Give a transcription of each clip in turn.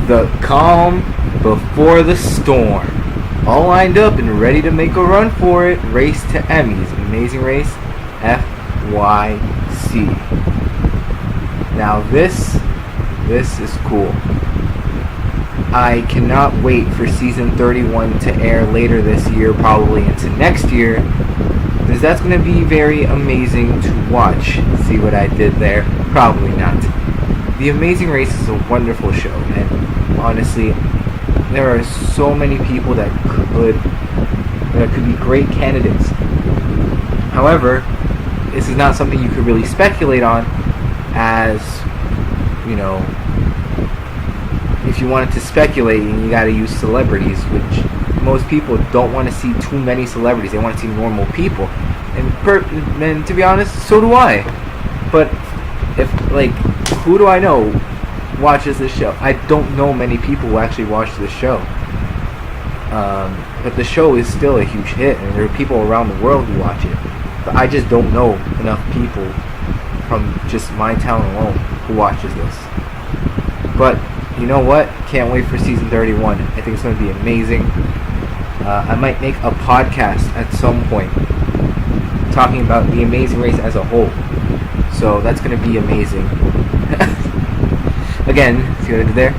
The calm before the storm. All lined up and ready to make a run for it. Race to Emmys. Amazing Race FYC. Now this is cool. I cannot wait for season 31 to air later this year, probably into next year, because that's going to be very amazing to watch. See what I did there? Probably not. The Amazing Race is a wonderful show, and honestly, there are so many people that could be great candidates. However, this is not something you could really speculate on, as, you know, if you wanted to speculate, you got to use celebrities, which most people don't want to see too many celebrities. They want to see normal people, and to be honest, so do I. But if, like, who do I know watches this show? I don't know many people who actually watch this show. But the show is still a huge hit, and there are people around the world who watch it. But I just don't know enough people from just my town alone who watches this. But you know what? Can't wait for season 31. I think it's going to be amazing. I might make a podcast at some point talking about the Amazing Race as a whole. So that's going to be amazing. Again, see what I did there?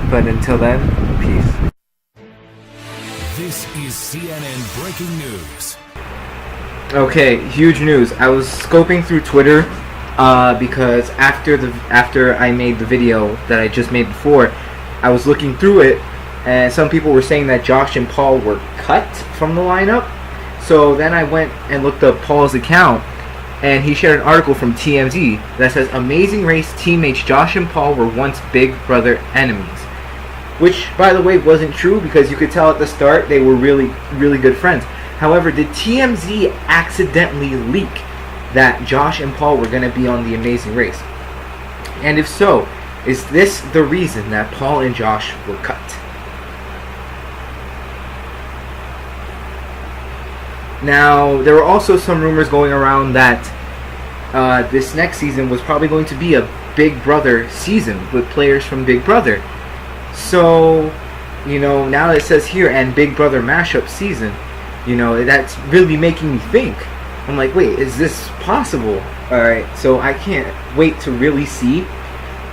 But until then, peace. This is CNN Breaking News. Okay, huge news. I was scoping through Twitter because after I made the video that I just made before, I was looking through it, and some people were saying that Josh and Paul were cut from the lineup. So then I went and looked up Paul's account, and he shared an article from TMZ that says Amazing Race teammates Josh and Paul were once Big Brother enemies. Which, by the way, wasn't true, because you could tell at the start they were really, really good friends. However, did TMZ accidentally leak that Josh and Paul were going to be on The Amazing Race? And if so, is this the reason that Paul and Josh were cut? Now, there were also some rumors going around that this next season was probably going to be a Big Brother season with players from Big Brother. So, you know, now that it says here, and Big Brother mashup season, you know, that's really making me think. I'm like, wait, is this possible? Alright, so I can't wait to really see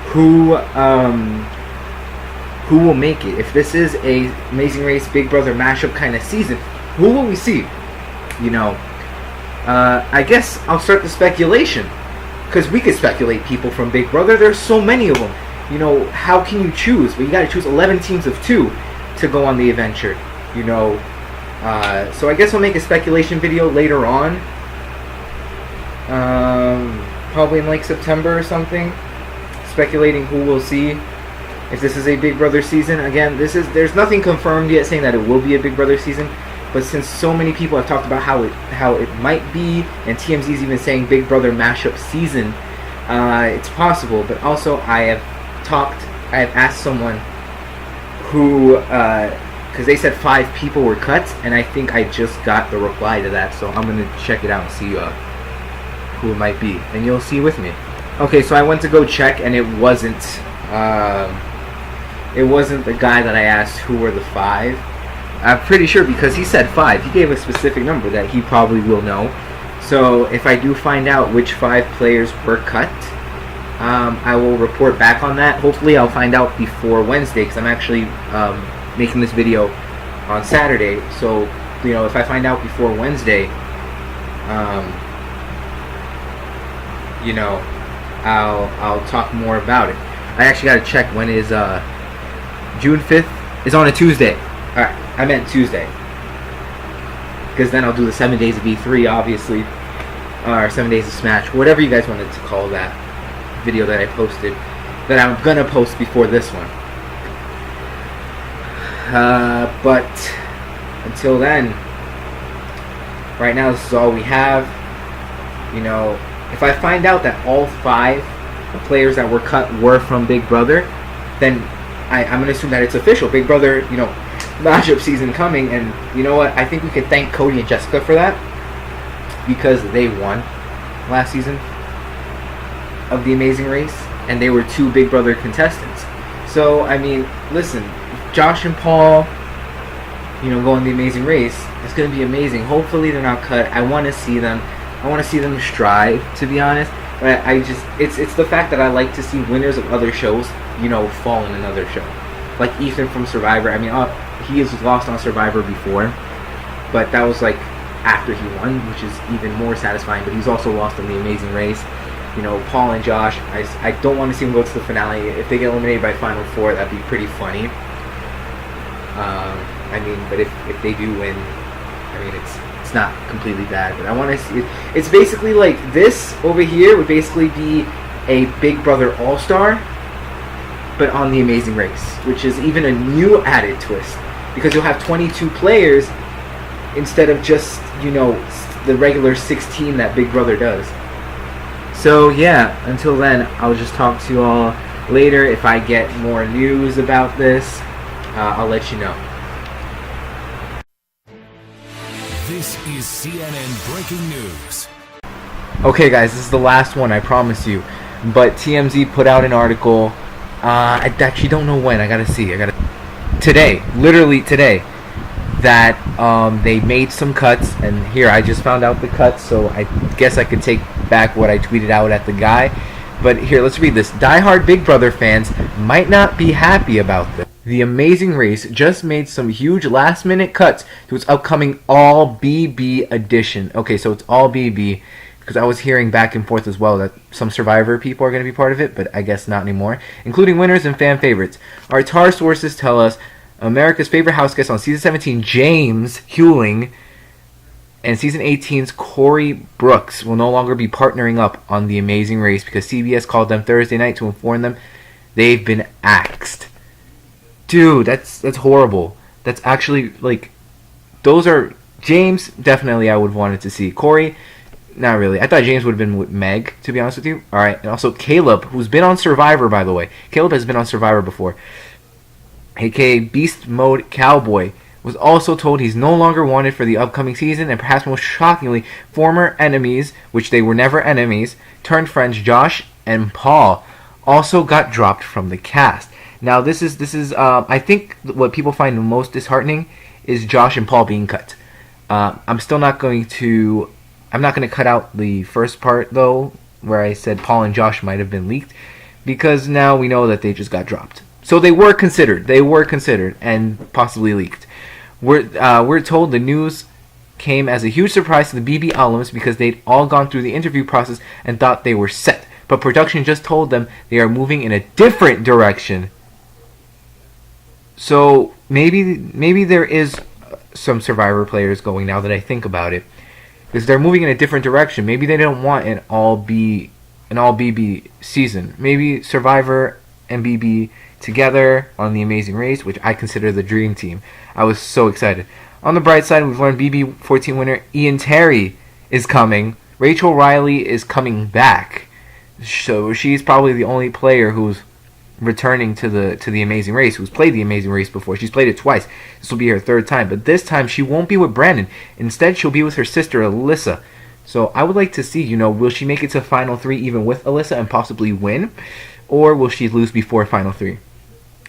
who will make it. If this is a Amazing Race Big Brother mashup kind of season, who will we see? You know, I guess I'll start the speculation, because we could speculate people from Big Brother. There's so many of them. You know, how can you choose? Well, you got to choose 11 teams of 2 to go on the adventure. You know, so I guess I'll make a speculation video later on, probably in like September or something, speculating who we'll see if this is a Big Brother season. Again, there's nothing confirmed yet saying that it will be a Big Brother season. But since so many people have talked about how it might be, and TMZ is even saying Big Brother mashup season, it's possible. But also, I have asked someone who, because they said 5 people were cut, and I think I just got the reply to that. So I'm gonna check it out and see who it might be, and you'll see with me. Okay, so I went to go check, and it wasn't the guy that I asked who were the 5. I'm pretty sure, because he said 5. He gave a specific number that he probably will know. So if I do find out which 5 players were cut, I will report back on that. Hopefully I'll find out before Wednesday, because I'm actually making this video on Saturday. So, you know, if I find out before Wednesday, you know, I'll talk more about it. I actually got to check when is June 5th is on a Tuesday. Alright, I meant Tuesday, because then I'll do the 7 days of E3, obviously, or 7 days of Smash, whatever you guys wanted to call that video that I posted, that I'm gonna post before this one. But until then, right now this is all we have. You know, if I find out that all 5 players that were cut were from Big Brother, then I'm gonna assume that it's official. Big Brother, you know, mashup season coming. And you know what? I think we could thank Cody and Jessica for that, because they won last season of The Amazing Race, and they were 2 Big Brother contestants. So, I mean, listen, Josh and Paul, go on The Amazing Race. It's going to be amazing. Hopefully they're not cut. I want to see them. I want to see them strive, to be honest. But it's the fact that I like to see winners of other shows, fall in another show. Like Ethan from Survivor. I mean, he has lost on Survivor before, but that was like after he won, which is even more satisfying. But he's also lost on The Amazing Race. Paul and Josh, I don't want to see them go to the finale. If they get eliminated by Final Four, that'd be pretty funny. But if they do win, it's not completely bad. But I want to see it. It's basically like this over here would basically be a Big Brother All-Star, but on The Amazing Race, which is even a new added twist, because you'll have 22 players instead of just, the regular 16 that Big Brother does. So yeah, until then, I'll just talk to you all later. If I get more news about this, I'll let you know. This is CNN Breaking News. Okay guys, this is the last one, I promise you. But TMZ put out an article, I actually don't know when, today, literally today, that they made some cuts, and here, I just found out the cuts, so I guess I could take back what I tweeted out at the guy. But here, let's read this. Die-hard Big Brother fans might not be happy about this. The Amazing Race just made some huge last-minute cuts to its upcoming All BB edition. Okay, so it's All BB, because I was hearing back and forth as well that some Survivor people are going to be part of it, but I guess not anymore, including winners and fan favorites. Our TAR sources tell us America's favorite house guest on Season 17, James Hewling, and Season 18's Corey Brooks will no longer be partnering up on The Amazing Race because CBS called them Thursday night to inform them they've been axed. Dude, that's horrible. That's actually, those are... James, definitely I would have wanted to see. Corey, not really. I thought James would have been with Meg, to be honest with you. Alright, and also Caleb, who's been on Survivor, by the way. Caleb has been on Survivor before. aka Beast Mode Cowboy, was also told he's no longer wanted for the upcoming season, and perhaps most shockingly, former enemies, which they were never enemies, turned friends Josh and Paul, also got dropped from the cast. Now this is I think what people find the most disheartening is Josh and Paul being cut. I'm not going to cut out the first part though, where I said Paul and Josh might have been leaked, because now we know that they just got dropped. So they were considered and possibly leaked. We're told the news came as a huge surprise to the BB alums because they'd all gone through the interview process and thought they were set. But production just told them they are moving in a different direction. So maybe there is some Survivor players going now that I think about it, because they're moving in a different direction. Maybe they don't want an all BB season. Maybe Survivor and BB together on The Amazing Race, which I consider the dream team. I was so excited. On the bright side, we've learned BB 14 winner Ian Terry is coming. Rachel Riley is coming back. So she's probably the only player who's returning to the Amazing Race, who's played the Amazing Race before. She's played it twice. This will be her third time, but this time she won't be with Brandon. Instead, she'll be with her sister Alyssa. So I would like to see, will she make it to Final 3 even with Alyssa and possibly win? Or will she lose before Final 3?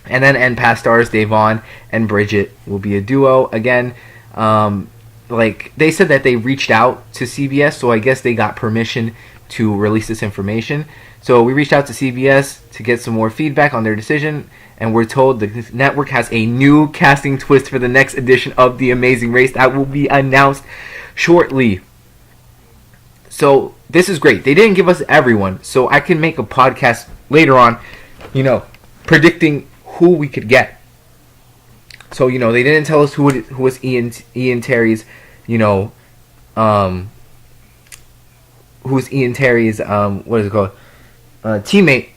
And then end past stars, Davon and Bridget will be a duo again. They said that they reached out to CBS, so I guess they got permission to release this information. So we reached out to CBS to get some more feedback on their decision, and we're told the network has a new casting twist for the next edition of The Amazing Race that will be announced shortly. So this is great. They didn't give us everyone, so I can make a podcast later on, predicting who we could get. So, they didn't tell us who was Ian Terry's, who's Ian Terry's, what is it called, teammate.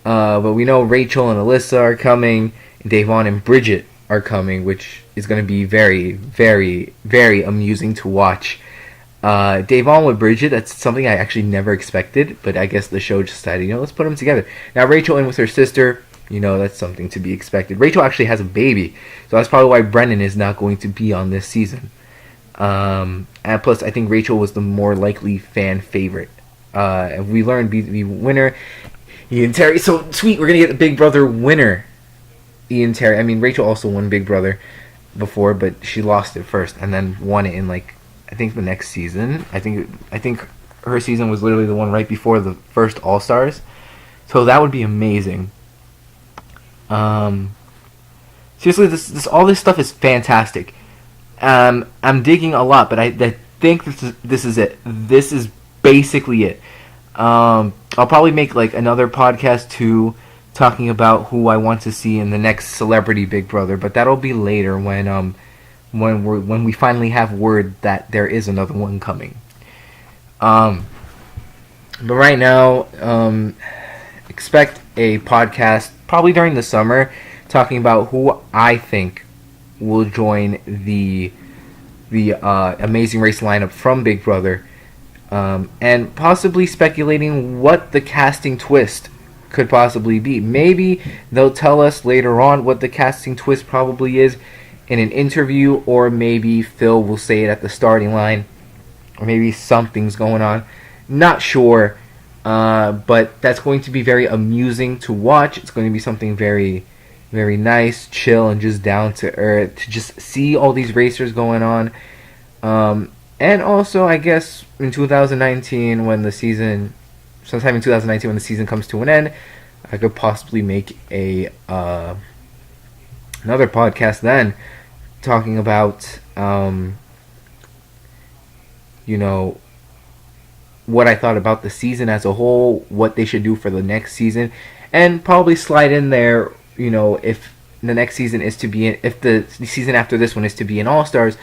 But we know Rachel and Alyssa are coming, and Davon and Bridget are coming, which is going to be very, very, very amusing to watch. Davon with Bridget, that's something I actually never expected, but I guess the show just decided, let's put them together. Now Rachel in with her sister, that's something to be expected. Rachel actually has a baby, so that's probably why Brennan is not going to be on this season. And plus, I think Rachel was the more likely fan favorite. And we learned the winner, Ian Terry. So sweet, we're gonna get the Big Brother winner Ian Terry. I mean, Rachel also won Big Brother before, but she lost it first and then won it in like I think the next season. I think her season was literally the one right before the first All Stars. So that would be amazing. Seriously, this all this stuff is fantastic. I'm digging a lot, but I think this is it. This is basically it. I'll probably make like another podcast too, talking about who I want to see in the next Celebrity Big Brother, but that'll be later when we finally have word that there is another one coming. But right now, expect a podcast probably during the summer talking about who I think will join the Amazing Race lineup from Big Brother, and possibly speculating what the casting twist could possibly be. Maybe they'll tell us later on what the casting twist probably is in an interview, or maybe Phil will say it at the starting line, or maybe something's going on. Not sure, but that's going to be very amusing to watch. It's going to be something very, very nice, chill, and just down to earth to just see all these racers going on. And also, I guess in 2019, sometime in 2019 when the season comes to an end, I could possibly make another podcast then talking about what I thought about the season as a whole, what they should do for the next season, and probably slide in there, if the next season is to be if the season after this one is to be an All-Stars,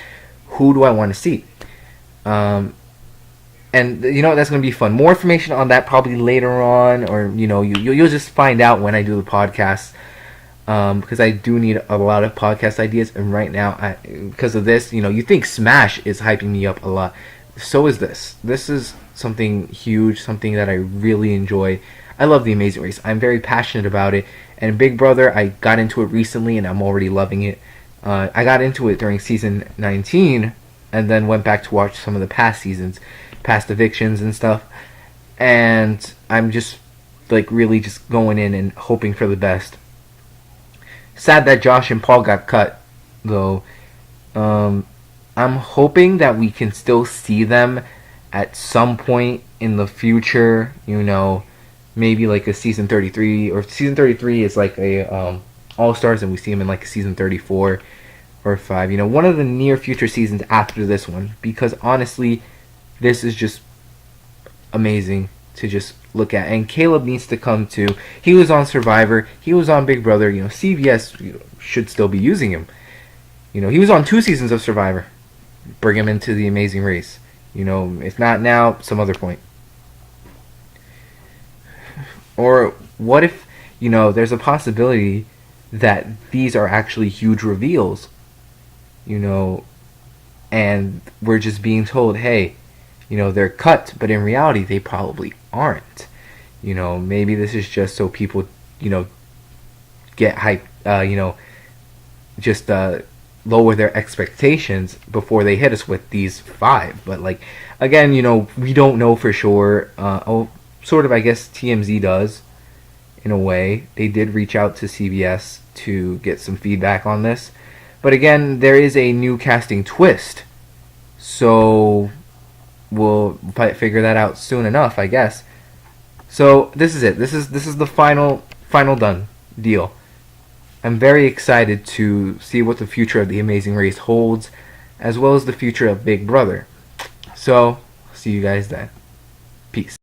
who do I want to see? And that's going to be fun. More information on that probably later on, or you'll just find out when I do the podcast, because I do need a lot of podcast ideas, and right now, because of this, you think Smash is hyping me up a lot. So is this. This is something huge, something that I really enjoy. I love The Amazing Race. I'm very passionate about it. And Big Brother, I got into it recently, and I'm already loving it. I got into it during season 19, and then went back to watch some of the past seasons, past evictions and stuff. And I'm just, really just going in and hoping for the best. Sad that Josh and Paul got cut, though. I'm hoping that we can still see them at some point in the future, maybe like a season 33, or season 33 is like a All-Stars, and we see them in like season 34 or 5, one of the near future seasons after this one, because honestly, this is just amazing to just look at. And Caleb needs to come too. He was on Survivor, he was on Big Brother, CBS should still be using him. He was on 2 seasons of Survivor. Bring him into The Amazing Race. If not now, some other point. Or what if, there's a possibility that these are actually huge reveals, and we're just being told, hey, they're cut, but in reality they probably aren't. Maybe this is just so people, get hype, just lower their expectations before they hit us with these 5. But again, we don't know for sure. Sort of, I guess TMZ does, in a way. They did reach out to CBS to get some feedback on this. But again, there is a new casting twist. So we'll figure that out soon enough, I guess. So this is it. This is the final done deal. I'm very excited to see what the future of The Amazing Race holds, as well as the future of Big Brother. So, see you guys then. Peace.